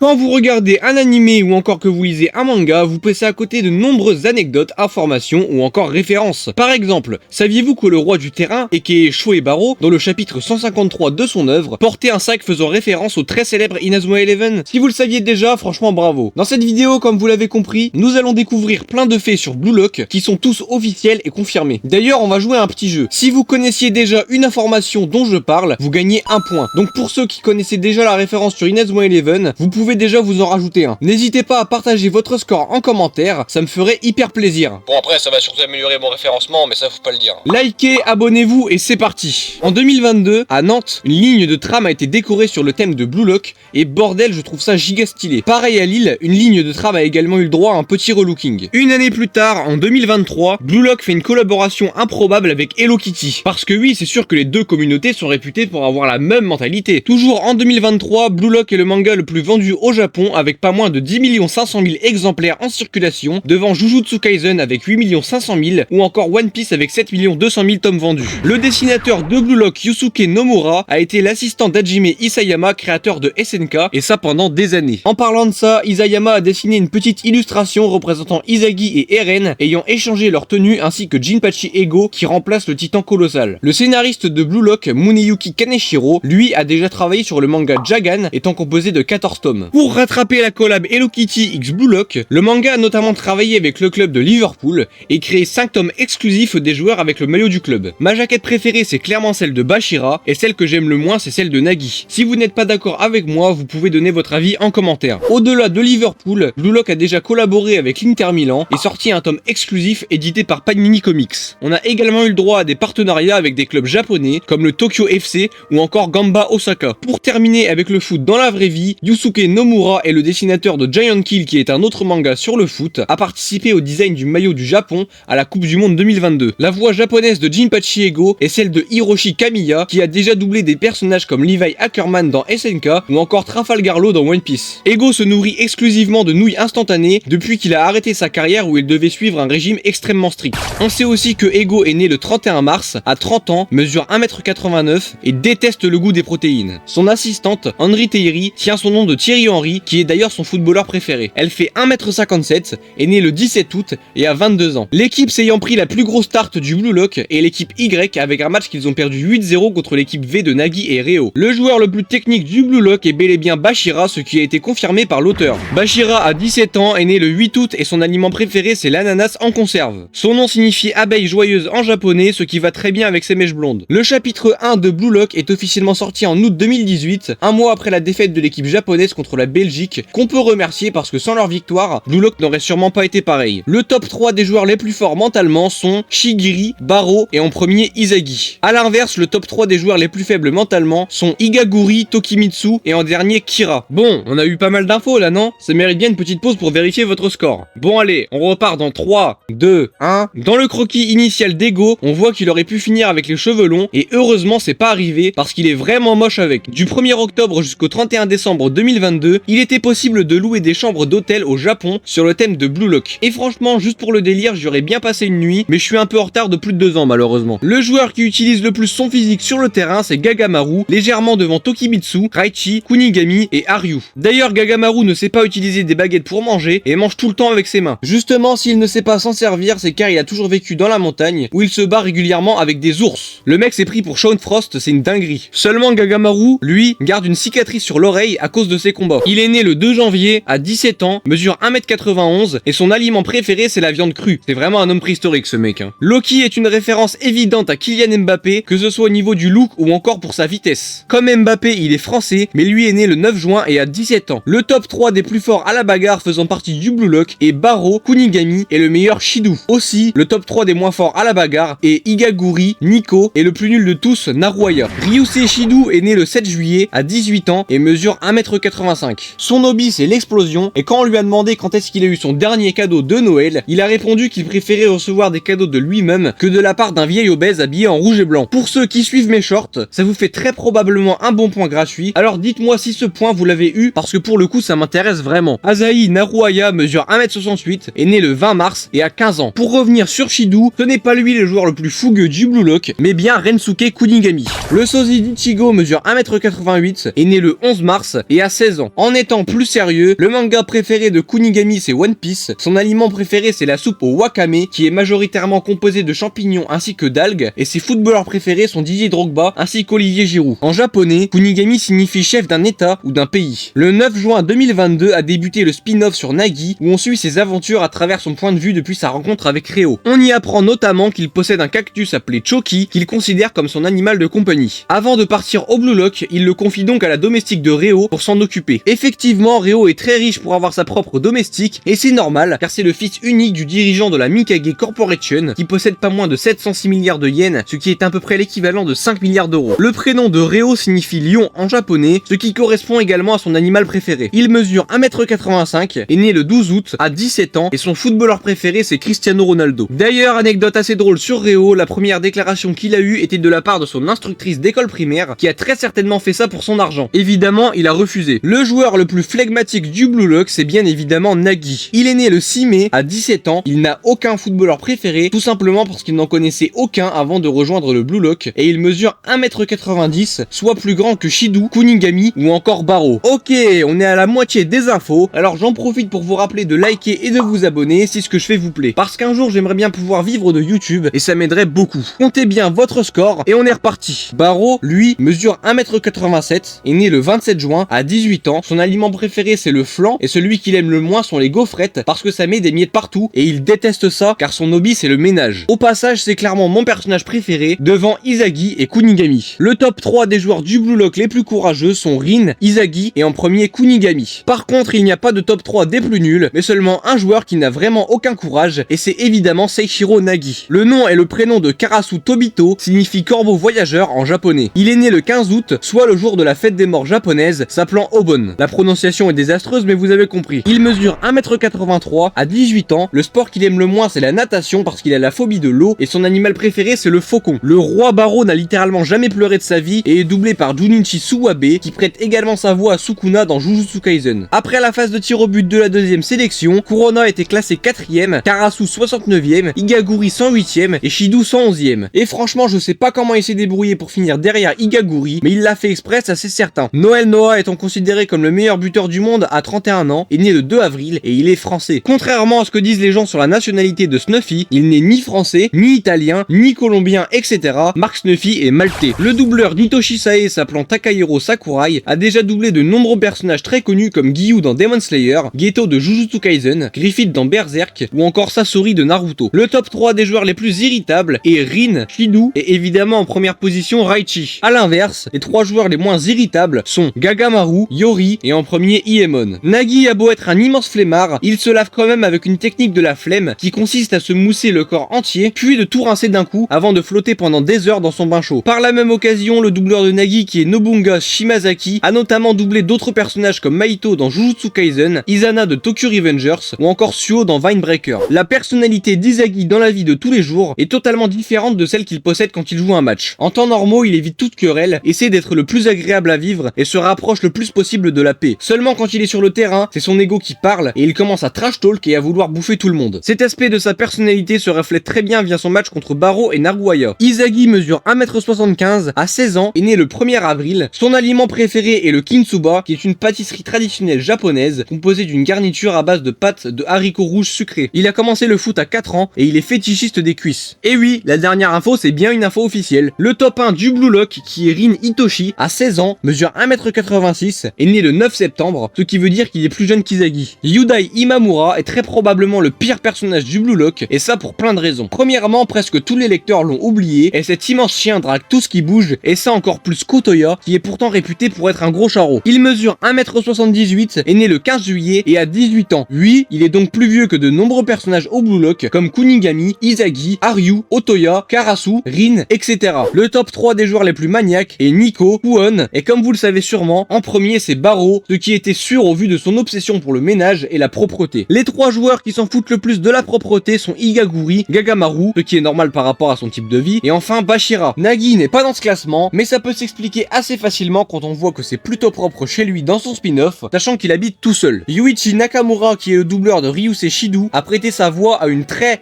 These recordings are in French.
Quand vous regardez un animé ou encore que vous lisez un manga, vous passez à côté de nombreuses anecdotes, informations ou encore références. Par exemple, saviez-vous que le roi du terrain, aka Shoebaro, dans le chapitre 153 de son œuvre, portait un sac faisant référence au très célèbre Inazuma Eleven? Si vous le saviez déjà, franchement bravo. Dans cette vidéo, comme vous l'avez compris, nous allons découvrir plein de faits sur Blue Lock qui sont tous officiels et confirmés. D'ailleurs, on va jouer à un petit jeu. Si vous connaissiez déjà une information dont je parle, vous gagnez un point. Donc pour ceux qui connaissaient déjà la référence sur Inazuma Eleven, vous pouvez déjà vous en rajouter un. N'hésitez pas à partager votre score en commentaire, ça me ferait hyper plaisir. Bon après ça va surtout améliorer mon référencement, mais ça faut pas le dire. Likez, abonnez-vous et c'est parti. En 2022, à Nantes, une ligne de tram a été décorée sur le thème de Blue Lock et bordel, je trouve ça giga stylé. Pareil à Lille, une ligne de tram a également eu le droit à un petit relooking. Une année plus tard, en 2023, Blue Lock fait une collaboration improbable avec Hello Kitty. Parce que oui, c'est sûr que les deux communautés sont réputées pour avoir la même mentalité. Toujours en 2023, Blue Lock est le manga le plus vendu au Japon avec pas moins de 10 500 000 exemplaires en circulation, devant Jujutsu Kaisen avec 8 500 000 ou encore One Piece avec 7 200 000 tomes vendus. Le dessinateur de Blue Lock, Yusuke Nomura, a été l'assistant d'Hajime Isayama, créateur de SNK, et ça pendant des années. En parlant de ça, Isayama a dessiné une petite illustration représentant Izagi et Eren ayant échangé leur tenue ainsi que Jinpachi Ego qui remplace le titan colossal. Le scénariste de Blue Lock, Muneyuki Kaneshiro, lui a déjà travaillé sur le manga Jagan étant composé de 14 tomes. Pour rattraper la collab Hello Kitty x Blue Lock, le manga a notamment travaillé avec le club de Liverpool et créé 5 tomes exclusifs des joueurs avec le maillot du club. Ma jaquette préférée c'est clairement celle de Bashira et celle que j'aime le moins c'est celle de Nagi. Si vous n'êtes pas d'accord avec moi, vous pouvez donner votre avis en commentaire. Au-delà de Liverpool, Blue Lock a déjà collaboré avec l'Inter Milan et sorti un tome exclusif édité par Panini Comics. On a également eu le droit à des partenariats avec des clubs japonais comme le Tokyo FC ou encore Gamba Osaka. Pour terminer avec le foot dans la vraie vie, Yusuke Nomura est le dessinateur de Giant Kill qui est un autre manga sur le foot, a participé au design du maillot du Japon à la Coupe du Monde 2022. La voix japonaise de Jinpachi Ego est celle de Hiroshi Kamiya qui a déjà doublé des personnages comme Levi Ackerman dans SNK ou encore Trafalgar Law dans One Piece. Ego se nourrit exclusivement de nouilles instantanées depuis qu'il a arrêté sa carrière où il devait suivre un régime extrêmement strict. On sait aussi que Ego est né le 31 mars, à 30 ans, mesure 1m89 et déteste le goût des protéines. Son assistante, Henri Thierry, tient son nom de Thierry Henry, qui est d'ailleurs son footballeur préféré. Elle fait 1m57, est née le 17 août et a 22 ans. L'équipe s'ayant pris la plus grosse tarte du Blue Lock est l'équipe Y avec un match qu'ils ont perdu 8-0 contre l'équipe V de Nagi et Reo. Le joueur le plus technique du Blue Lock est bel et bien Bashira, ce qui a été confirmé par l'auteur. Bashira a 17 ans, est né le 8 août et son aliment préféré c'est l'ananas en conserve. Son nom signifie abeille joyeuse en japonais, ce qui va très bien avec ses mèches blondes. Le chapitre 1 de Blue Lock est officiellement sorti en août 2018, un mois après la défaite de l'équipe japonaise contre la Belgique, qu'on peut remercier parce que sans leur victoire, Blue Lock n'aurait sûrement pas été pareil. Le top 3 des joueurs les plus forts mentalement sont Shigiri, Baro et en premier Izagi. A l'inverse, le top 3 des joueurs les plus faibles mentalement sont Igaguri, Tokimitsu et en dernier Kira. Bon, on a eu pas mal d'infos là, non? Ça mérite bien une petite pause pour vérifier votre score. Bon allez, on repart dans 3, 2, 1. Dans le croquis initial d'Ego, on voit qu'il aurait pu finir avec les cheveux longs et heureusement c'est pas arrivé parce qu'il est vraiment moche avec. Du 1er octobre jusqu'au 31 décembre 2022, il était possible de louer des chambres d'hôtel au Japon sur le thème de Blue Lock. Et franchement, juste pour le délire, j'aurais bien passé une nuit, mais je suis un peu en retard de plus de 2 ans malheureusement. Le joueur qui utilise le plus son physique sur le terrain, c'est Gagamaru, légèrement devant Tokimitsu, Raichi, Kunigami et Aryu. D'ailleurs, Gagamaru ne sait pas utiliser des baguettes pour manger et mange tout le temps avec ses mains. Justement, s'il ne sait pas s'en servir, c'est car il a toujours vécu dans la montagne où il se bat régulièrement avec des ours. Le mec s'est pris pour Shaun Frost, c'est une dinguerie. Seulement Gagamaru, lui, garde une cicatrice sur l'oreille à cause de ses combats. Il est né le 2 janvier, à 17 ans, mesure 1m91 et son aliment préféré c'est la viande crue. C'est vraiment un homme préhistorique ce mec. Loki est une référence évidente à Kylian Mbappé, que ce soit au niveau du look ou encore pour sa vitesse. Comme Mbappé, il est français, mais lui est né le 9 juin et a 17 ans. Le top 3 des plus forts à la bagarre faisant partie du Blue Lock est Baro, Kunigami et le meilleur Shidu. Aussi, le top 3 des moins forts à la bagarre est Igaguri, Nico et le plus nul de tous, Naruaya. Ryusei Shidu est né le 7 juillet, à 18 ans et mesure 1m85. Son hobby c'est l'explosion et quand on lui a demandé quand est-ce qu'il a eu son dernier cadeau de Noël, il a répondu qu'il préférait recevoir des cadeaux de lui-même que de la part d'un vieil obèse habillé en rouge et blanc. Pour ceux qui suivent mes shorts, ça vous fait très probablement un bon point gratuit, alors dites-moi si ce point vous l'avez eu parce que pour le coup ça m'intéresse vraiment. Asahi Naruaya mesure 1m68, est né le 20 mars et a 15 ans. Pour revenir sur Shidu, ce n'est pas lui le joueur le plus fougueux du Blue Lock, mais bien Rensuke Kunigami. Le sosie d'Ichigo mesure 1m88, est né le 11 mars et a 16 ans. différent. En étant plus sérieux, le manga préféré de Kunigami c'est One Piece, son aliment préféré c'est la soupe au wakame qui est majoritairement composée de champignons ainsi que d'algues, et ses footballeurs préférés sont Didier Drogba ainsi qu'Olivier Giroud. En japonais, Kunigami signifie chef d'un état ou d'un pays. Le 9 juin 2022 a débuté le spin-off sur Nagi où on suit ses aventures à travers son point de vue depuis sa rencontre avec Reo. On y apprend notamment qu'il possède un cactus appelé Choki qu'il considère comme son animal de compagnie. Avant de partir au Blue Lock, il le confie donc à la domestique de Reo pour s'en occuper. Effectivement, Reo est très riche pour avoir sa propre domestique et c'est normal car c'est le fils unique du dirigeant de la Mikage Corporation qui possède pas moins de 706 milliards de yens, ce qui est à peu près l'équivalent de 5 milliards d'euros. Le prénom de Reo signifie lion en japonais, ce qui correspond également à son animal préféré. Il mesure 1m85, est né le 12 août, a 17 ans et son footballeur préféré c'est Cristiano Ronaldo. D'ailleurs, anecdote assez drôle sur Reo, la première déclaration qu'il a eue était de la part de son instructrice d'école primaire qui a très certainement fait ça pour son argent. Évidemment, il a refusé. Le joueur le plus flegmatique du Blue Lock c'est bien évidemment Nagi. Il est né le 6 mai, à 17 ans, il n'a aucun footballeur préféré, tout simplement parce qu'il n'en connaissait aucun avant de rejoindre le Blue Lock et il mesure 1m90, soit plus grand que Shidu, Kunigami ou encore Baro. Ok, on est à la moitié des infos, alors j'en profite pour vous rappeler de liker et de vous abonner si ce que je fais vous plaît. Parce qu'un jour j'aimerais bien pouvoir vivre de YouTube et ça m'aiderait beaucoup. Comptez bien votre score et on est reparti. Baro, lui, mesure 1m87, est né le 27 juin, à 18 ans, son aliment préféré c'est le flan et celui qu'il aime le moins sont les gaufrettes parce que ça met des miettes partout et il déteste ça car son hobby c'est le ménage. Au passage, c'est clairement mon personnage préféré devant Izagi et Kunigami. Le top 3 des joueurs du Blue Lock les plus courageux sont Rin, Izagi et en premier Kunigami. Par contre, il n'y a pas de top 3 des plus nuls, mais seulement un joueur qui n'a vraiment aucun courage et c'est évidemment Seishiro Nagi. Le nom et le prénom de Karasu Tobito signifie corbeau voyageur en japonais. Il est né le 15 août, soit le jour de la fête des morts japonaise, s'appelant Obon. La prononciation est désastreuse mais vous avez compris. Il mesure 1m83, à 18 ans, le sport qu'il aime le moins c'est la natation parce qu'il a la phobie de l'eau et son animal préféré c'est le faucon. Le roi Baro n'a littéralement jamais pleuré de sa vie et est doublé par Junichi Suwabe qui prête également sa voix à Sukuna dans Jujutsu Kaisen. Après la phase de tir au but de la deuxième sélection, Kurona était classé 4ème, Karasu 69ème, Igaguri 108ème et Shidu 111ème. Et franchement je sais pas comment il s'est débrouillé pour finir derrière Igaguri, mais il l'a fait exprès, ça c'est certain. Noël Noah étant considéré comme le meilleur buteur du monde à 31 ans, est né le 2 avril et il est français. Contrairement à ce que disent les gens sur la nationalité de Snuffy, il n'est ni français, ni italien, ni colombien, etc. Mark Snuffy est maltais. Le doubleur d'Hitoshi Sae s'appelant Takahiro Sakurai a déjà doublé de nombreux personnages très connus comme Giyu dans Demon Slayer, Geto de Jujutsu Kaisen, Griffith dans Berserk ou encore Sasori de Naruto. Le top 3 des joueurs les plus irritables est Rin, Shidu et évidemment en première position Raichi. A l'inverse, les 3 joueurs les moins irritables sont Gagamaru, Yori et en premier Iemon. Nagi a beau être un immense flemmard, il se lave quand même avec une technique de la flemme qui consiste à se mousser le corps entier puis de tout rincer d'un coup avant de flotter pendant des heures dans son bain chaud. Par la même occasion, le doubleur de Nagi qui est Nobunga Shimazaki a notamment doublé d'autres personnages comme Maito dans Jujutsu Kaisen, Izana de Tokyo Revengers ou encore Suo dans Vinebreaker. La personnalité d'Izagi dans la vie de tous les jours est totalement différente de celle qu'il possède quand il joue un match. En temps normaux, il évite toute querelle, essaie d'être le plus agréable à vivre et se rapproche le plus possible de la paix. Seulement quand il est sur le terrain, c'est son ego qui parle et il commence à trash talk et à vouloir bouffer tout le monde. Cet aspect de sa personnalité se reflète très bien via son match contre Baro et Naruaya. Izagi mesure 1m75, à 16 ans, est né le 1er avril. Son aliment préféré est le kintsuba, qui est une pâtisserie traditionnelle japonaise composée d'une garniture à base de pâtes de haricots rouges sucrés. Il a commencé le foot à 4 ans et il est fétichiste des cuisses. Et oui, la dernière info c'est bien une info officielle. Le top 1 du Blue Lock, qui est Rin Hitoshi, à 16 ans, mesure 1m86, est né le 9 septembre, ce qui veut dire qu'il est plus jeune qu'Izagi. Yudai Imamura est très probablement le pire personnage du Blue Lock, et ça pour plein de raisons. Premièrement, presque tous les lecteurs l'ont oublié, et cet immense chien drague tout ce qui bouge, et ça encore plus qu'Otoya, qui est pourtant réputé pour être un gros charreau. Il mesure 1m78, est né le 15 juillet, et a 18 ans. Oui, il est donc plus vieux que de nombreux personnages au Blue Lock, comme Kunigami, Izagi, Haryu, Otoya, Karasu, Rin, etc. Le top 3 des joueurs les plus maniaques est Nico, Kuon, et comme vous le savez sûrement, en premier c'est Baro, ce qui était sûr au vu de son obsession pour le ménage et la propreté. Les 3 joueurs qui s'en foutent le plus de la propreté sont Igaguri, Gagamaru, ce qui est normal par rapport à son type de vie, et enfin Bashira. Nagi n'est pas dans ce classement, mais ça peut s'expliquer assez facilement quand on voit que c'est plutôt propre chez lui dans son spin-off, sachant qu'il habite tout seul. Yuichi Nakamura, qui est le doubleur de Ryusei Shidu, a prêté sa voix à une très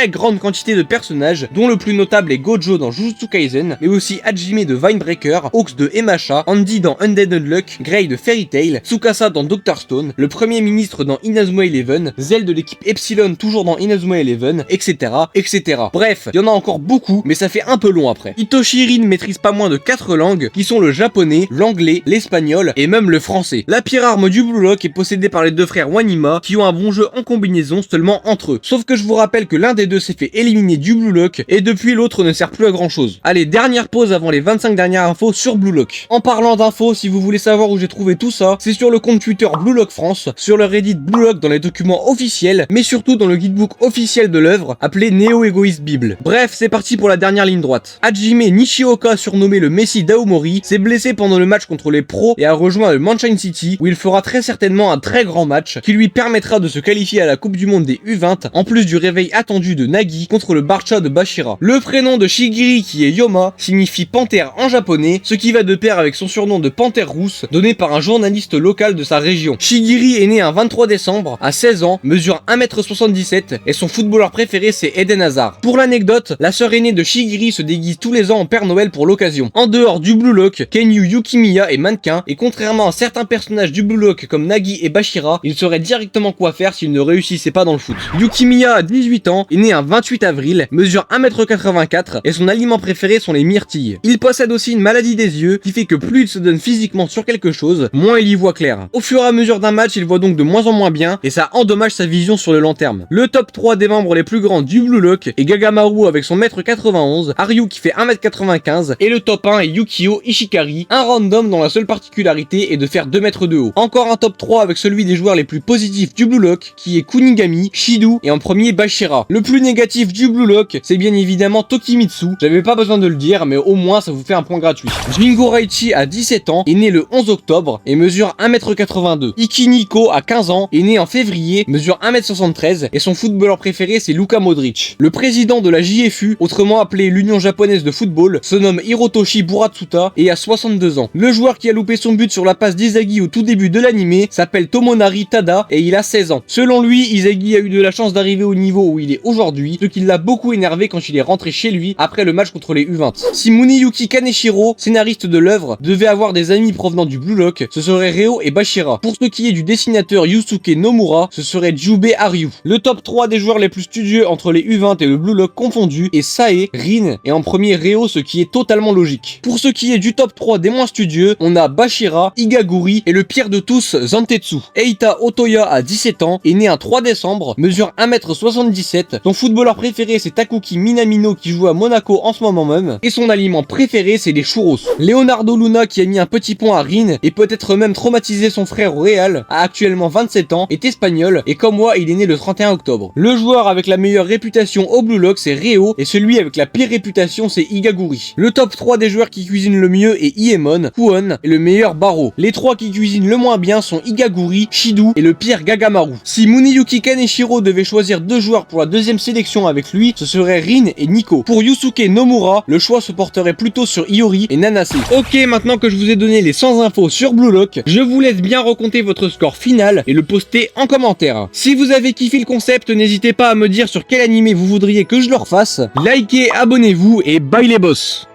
grande quantité de personnages, dont le plus notable est Gojo dans Jujutsu Kaisen, mais aussi Hajime de Vinebreaker, Hawks de Emacha, Andy dans Undead Unluck, Grey de Fairy Tail, Tsukasa dans Dr Stone, le premier ministre dans Inazuma Eleven, Zell de l'équipe Epsilon toujours dans Inazuma Eleven, etc. etc. Bref, il y en a encore beaucoup, mais ça fait un peu long après. Hitoshi Rin maîtrise pas moins de 4 langues, qui sont le japonais, l'anglais, l'espagnol et même le français. La pire arme du Blue Lock est possédée par les deux frères Wanima, qui ont un bon jeu en combinaison seulement entre eux. Sauf que je vous rappelle que l'un des deux s'est fait éliminer du Blue Lock, et depuis l'autre ne sert plus à grand chose. Allez, dernière pause avant les 25 dernières infos sur Blue Lock. En parlant d'infos, si vous voulez savoir où j'ai trouvé tout ça, c'est sur le compte Twitter Blue Lock France, sur le Reddit Blue Lock dans les documents officiels, mais surtout dans le guidebook officiel de l'œuvre, appelé Neo Egoist Bible. Bref, c'est parti pour la dernière ligne droite. Hajime Nishioka, surnommé le Messi d'Aomori, s'est blessé pendant le match contre les pros et a rejoint le Manchester City, où il fera très certainement un très grand match, qui lui permettra de se qualifier à la Coupe du Monde des U20, en plus du réveil attendu de Nagi contre le Barça de Bashira. Le prénom de Shigiri, qui est Yoma, signifie panthère en japonais, ce qui va de pair avec son surnom de panthère rousse, donné par un journaliste local de sa région. Shigiri est né un 23 décembre, à 16 ans, mesure 1m77, et son footballeur préféré c'est Eden Hazard. Pour l'anecdote, la sœur aînée de Shigiri se déguise tous les ans en Père Noël pour l'occasion. En dehors du Blue Lock, Kenyu Yukimiya est mannequin, et contrairement à certains personnages du Blue Lock comme Nagi et Bashira, il saurait directement quoi faire s'il ne réussissait pas dans le foot. Yukimiya a 18 ans, est né un 28 avril, mesure 1m84, et son aliment préféré sont les myrtilles. Il possède aussi une maladie des yeux, qui fait que plus il se donne physiquement sur quelque chose, moins il y voit clair. Au fur et à mesure d'un match, il voit donc de moins en moins bien, et ça endommage sa vision sur le long terme. Le top 3 des membres les plus grands du Blue Lock est Gagamaru avec son 1m91, Haryu qui fait 1m95, et le top 1 est Yukio Ishikari, un random dont la seule particularité est de faire 2 mètres de haut. Encore un top 3 avec celui des joueurs les plus positifs du Blue Lock, qui est Kunigami, Shidu, et en premier Bashira. Le plus négatif du Blue Lock, c'est bien évidemment Tokimitsu, j'avais pas besoin de le dire, mais au moins ça vous fait un point gratuit. Jingo Raichi a 17 ans, est né le 11 octobre, et mesure 1m82. Ikiniko a 15 ans, est né en février, mesure 1m73, et son footballeur préféré c'est Luka Modric. Le président de la JFU, autrement appelée l'Union japonaise de football, se nomme Hirotoshi Buratsuta et a 62 ans. Le joueur qui a loupé son but sur la passe d'Izagi au tout début de l'anime s'appelle Tomonari Tada et il a 16 ans. Selon lui, Izagi a eu de la chance d'arriver au niveau où il est aujourd'hui, ce qui l'a beaucoup énervé quand il est rentré chez lui après le match contre les U20. Si Muniyuki Kaneshiro, scénariste de l'œuvre, devait avoir des amis provenant du Blue Lock, ce serait Reo et Bashira. Pour ce qui est du dessinateur Yusuke Nomura, ce serait Jube Haryu. Le top 3 des joueurs les plus studieux entre les U20 et le Blue Lock confondus est Sae, Rin et en premier Reo, ce qui est totalement logique. Pour ce qui est du top 3 des moins studieux, on a Bashira, Igaguri et le pire de tous, Zantetsu. Eita Otoya a 17 ans, est né un 3 décembre, mesure 1m77, son footballeur préféré c'est Takuki Minamino qui joue à Monaco en ce moment même, et son aliment préféré c'est les churros. Leonardo Luna qui a mis un petit point à Rin et peut-être même traumatisé son frère au Real, a actuellement 27 ans, est espagnol et comme moi il est né le 31 octobre. Le joueur avec la meilleure réputation au Blue Lock c'est Reo et celui avec la pire réputation c'est Igaguri. Le top 3 des joueurs qui cuisinent le mieux est Iemon, Kuon et le meilleur Baro. Les 3 qui cuisinent le moins bien sont Igaguri, Shidu et le pire Gagamaru. Si Muniyuki Kaneshiro devait choisir 2 joueurs pour la deuxième sélection avec lui, ce serait Rin et Nico. Pour Yusuke Nomura, le choix se porterait plutôt sur Iori et Nanase. Ok, maintenant que je vous ai donné les 100 infos sur Blue Lock, je vous laisse bien recompter votre score final et le poster en commentaire. Si vous avez kiffé le concept, n'hésitez pas à me dire sur quel animé vous voudriez que je le refasse. Likez, abonnez-vous et bye les boss.